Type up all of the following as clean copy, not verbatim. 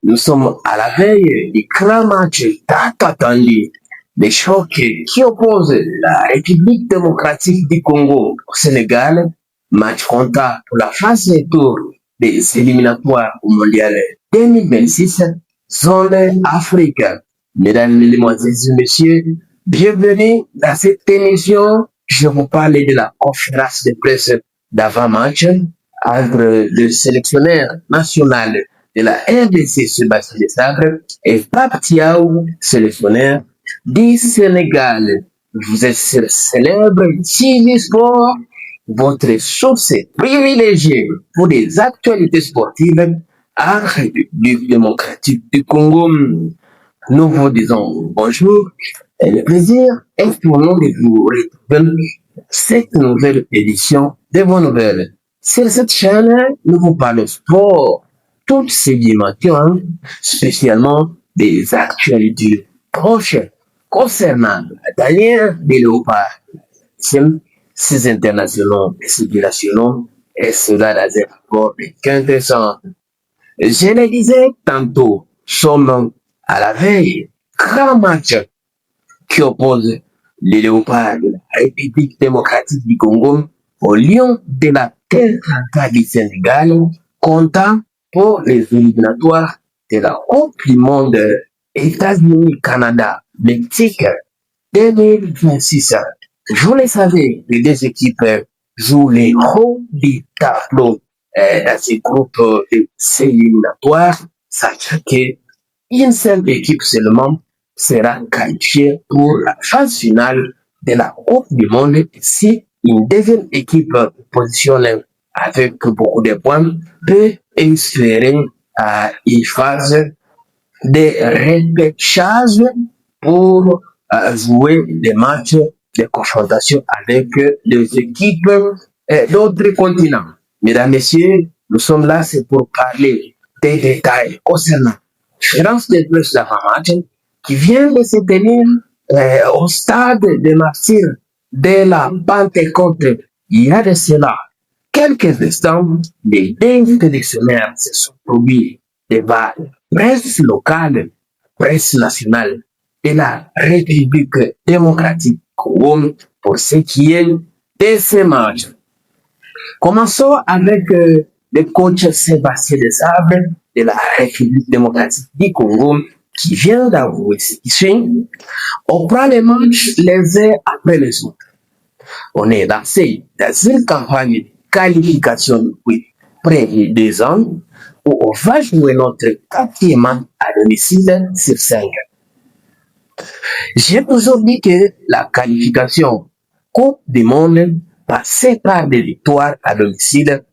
Nous sommes à la veille du grand match tant attendu, des chocs qui opposent la République démocratique du Congo au Sénégal, match comptant pour la phase de tour des éliminatoires au Mondial 2026, zone Afrique. Mesdames, Mesdemoiselles et Messieurs, bienvenue dans cette émission. Je vous parle de la conférence de presse d'avant-match entre le sélectionneur national de la RDC Sébastien Desabre et Pape Thiaou, sélectionneur du Sénégal. Vous êtes sur célèbre TV Sport, votre source privilégiée pour des actualités sportives en République démocratique du Congo. Nous vous disons bonjour et le plaisir est pour nous de vous retrouver cette nouvelle édition de vos nouvelles. Sur cette chaîne, nous vous parlons sport toutes ces dimensions, spécialement des actualités proches concernant d'ailleurs des léopards, ces internationaux et ces binationaux, et cela dans un rapport de quintessence. Je le disais tantôt, sommes à la veille, grand match qui oppose les léopards de la République démocratique du Congo aux lions de la terre du Sénégal, comptant pour les éliminatoires de la Coupe du Monde États-Unis, Canada, Mexique 2026. Vous le savez, les deux équipes jouent les hauts du tableau dans ces groupes éliminatoires, sachant qu'une seule équipe seulement sera qualifiée pour la phase finale de la Coupe du Monde si une deuxième équipe positionnée avec beaucoup de points peut espérer une phase de repêchage pour jouer des matchs de confrontation avec les équipes d'autres continents. Mesdames, Messieurs, nous sommes là, c'est pour parler des détails concernant la conférence de presse d'avant-match qui vient de se tenir au stade de martyrs de la Pentecôte. Il y a de cela quelques instants, les deux sélectionnaires se sont produits devant la presse locale, presse nationale de la République démocratique Congo pour ce qui est de ces matchs. Commençons avec le coach Sébastien Desabre de la République démocratique du Congo qui vient d'avouer ce qui suit. On prend les matchs les uns après les autres. On est lancé dans une campagne de qualification depuis près de 2 ans où on va jouer notre 4e match à domicile sur 5. J'ai toujours dit que la qualification Coupe du Monde passait par des victoires à domicile.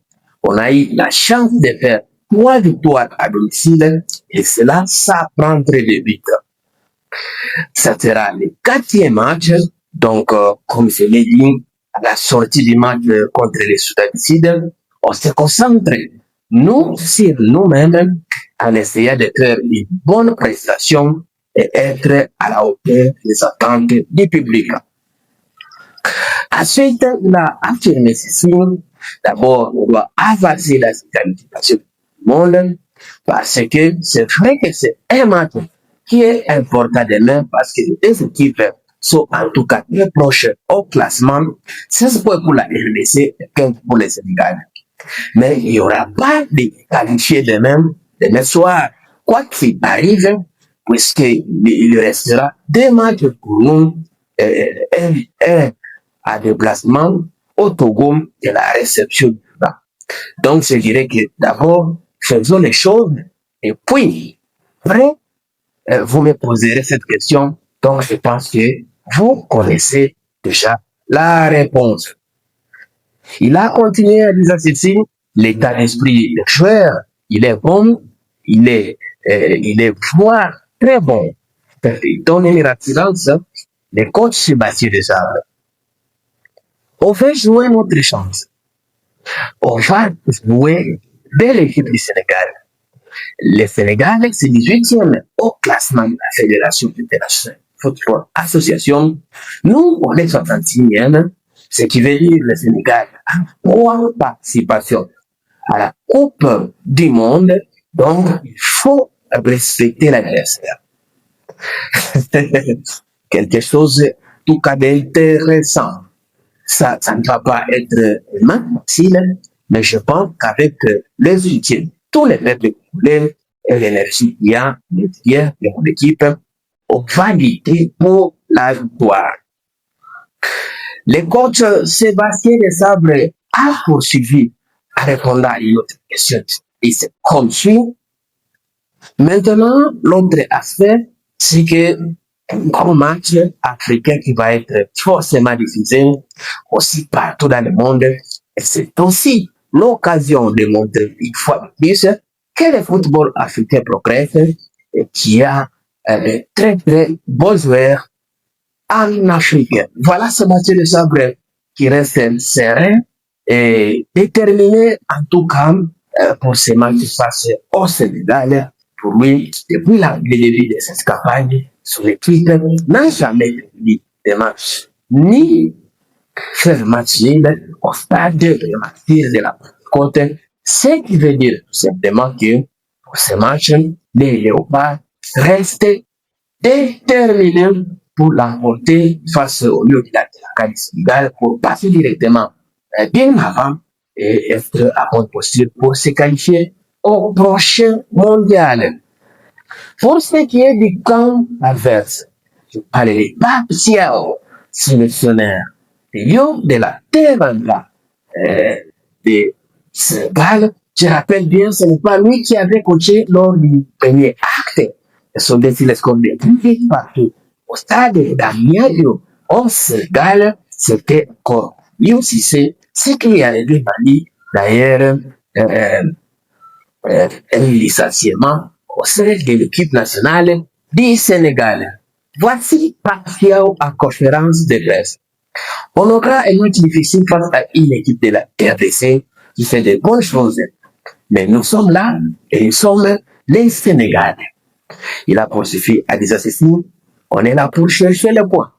On a eu la chance de faire 3 victoires à domicile et cela, ça prend très vite. Ça sera le 4e match, donc comme je l'ai dit, à la sortie du match contre les Soudanais, on se concentre, nous, sur nous-mêmes, en essayant de faire une bonne prestation et être à la hauteur des attentes du public. Ensuite, il a affirmé ceci. D'abord, on doit avancer la qualification du monde parce que c'est vrai que c'est un match qui est important demain parce que les deux équipes sont en tout cas très proches au classement. 16 points pour la RDC et 15 pour le Sénégal. Mais il n'y aura pas de qualifiés demain soir, quoi qu'il arrive, puisqu'il restera 2 matchs pour nous, un à déplacement au Togo et la réception du Liban. Donc, je dirais que d'abord, faisons les choses et puis, après, vous me poserez cette question. Donc, je pense que vous connaissez déjà la réponse. Il a continué à dire ceci, l'état d'esprit des joueurs, il est bon, il est voire très bon. Il donne une attirance, le coach Sébastien Desabre. On va jouer notre chance. On va jouer de l'équipe du Sénégal. Le Sénégal, c'est 18e au classement de la Fédération internationale football association. Nous, on est 66e, ce qui veut dire le Sénégal a 3 participations à la Coupe du Monde. Donc, il faut respecter l'adversaire. Quelque chose, en tout cas, d'intéressant. Ça ne va pas être facile, mais je pense qu'avec les outils, tous les peuples congolais et l'énergie qu'il y a de mon équipe, on va lutter pour la victoire. Le coach Sébastien Desabre a poursuivi en répondant à une autre question. Et c'est comme suit. Maintenant, l'autre aspect, c'est que un grand match africain qui va être forcément diffusé aussi partout dans le monde. Et c'est aussi l'occasion de montrer une fois de plus que le football africain progresse et qu'il y a de très très bons joueurs en Afrique. Voilà ce match de sabre qui reste serein et déterminé en tout cas pour ce match face au Sénégal. Pour lui, depuis le début de cette campagne, son équipe n'a jamais perdu de match, ni fait de match nul au stade de martyrs de la côte, ce qui veut dire tout simplement que pour ce match, les Léopards restent déterminés pour l'emporter face au lieu de la CAN Sénégal pour passer directement bien avant et être à bonne posture pour se qualifier au prochain mondial. Pour ce qui est du camp adverse, je parlerai pas Ciao, sélectionneur de la Teranga de Sénégal. Je rappelle bien, ce n'est pas lui qui avait coaché lors du premier acte de son défilé scolaire partout. Au stade d'Amiadio, au Sénégal, c'était encore lui aussi, c'est qu'il y a les deux Mali, d'ailleurs, un licenciement au sein de l'équipe nationale du Sénégal. Voici Pacquiao en conférence de presse. On aura un match difficile face à une équipe de la RDC qui fait de bonnes choses. Mais nous sommes là et nous sommes les Sénégalais. Il a poursuivi à des assassins. On est là pour chercher le point.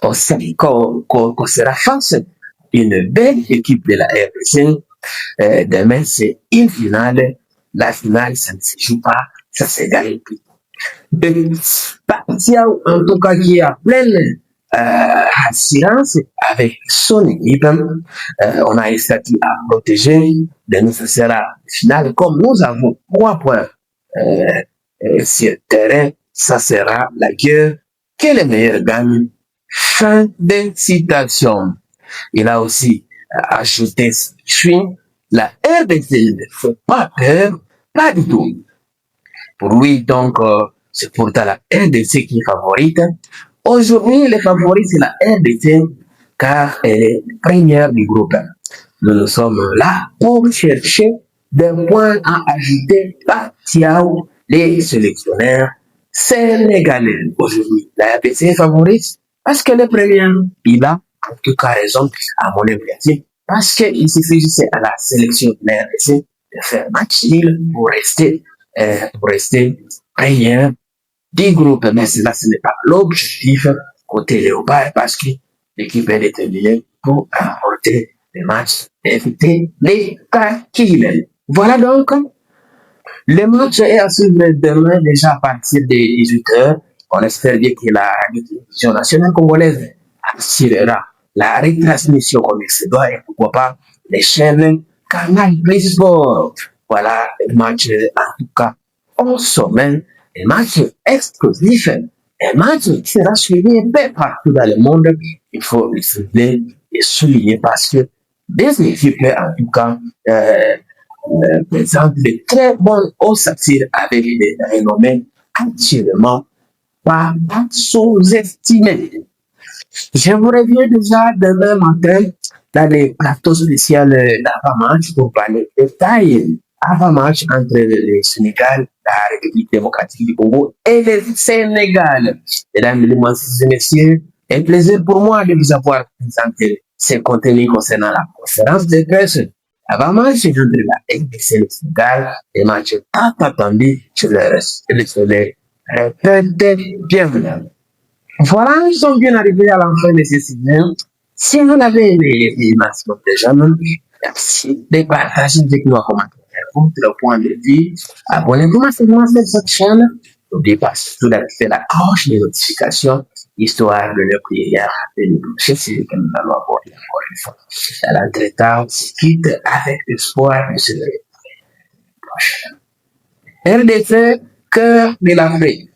On sait qu'on sera face à une belle équipe de la RDC. Demain, c'est une finale. La finale, ça ne se joue pas, ça se gagne plus. Pacquiao, en tout cas, qui est à pleine assurance avec son équipe. On a un statut à protéger. Demain, ce sera finale. Comme nous avons 3 points sur le terrain, ça sera la guerre. Que le meilleur gagne. Fin de citation. Il a aussi ajouté la RDC ne fait pas peur, pas du tout. Pour lui, donc, c'est pourtant la RDC qui est favorite. Aujourd'hui, le favori, c'est la RDC, car elle est première du groupe. Nous sommes là pour chercher des points à ajouter par Tiao, les sélectionneurs sénégalais. Aujourd'hui, la RDC est favorite parce qu'elle est première. Il a en tout cas raison, à mon avis, parce qu'il suffit juste à la sélection de la RDC de faire match nul pour rester première du groupe. Mais cela, ce n'est pas l'objectif côté Léopard parce que l'équipe est déterminée pour remporter les matchs et éviter les calculs. Voilà donc, le match est à suivre demain déjà à partir des 18h. On espère bien que la télévision nationale congolaise assurera la retransmission comme il se doit et pourquoi pas les chaînes Canal Sport. Voilà les matchs en tout cas au sommet, les matchs exclusifs, les matchs qui sera suivi un peu partout dans le monde. Il faut le souligner et souligner parce que des équipes en tout cas présentent de très bonnes ossature avec des renommées actuellement pas sous-estimées. Je vous reviens déjà demain matin dans les plateaux spéciaux d'avant-match pour parler de détails avant-match entre le Sénégal, la République démocratique du Congo et le Sénégal. Mesdames et messieurs, un plaisir pour moi de vous avoir présenté ce contenu concernant la conférence de presse avant-match entre la RDC et le Sénégal, des matchs tant attendus sur le soleil. Répétez bien. Voilà, nous sommes bien arrivés à la fin de ce séminaire. Si vous avez aimé les maximum de jamais, merci de partager avec nous en commentaire. votre point de vue. Abonnez-vous massivement à cette chaîne. N'oubliez pas surtout d'activer la cloche de notification, histoire de ne plus rien rater les prochaines séries que nous allons aborder encore une fois. À l'entretemps, on se quitte avec l'espoir de se revoir prochaine. RDC, cœur de l'Afrique.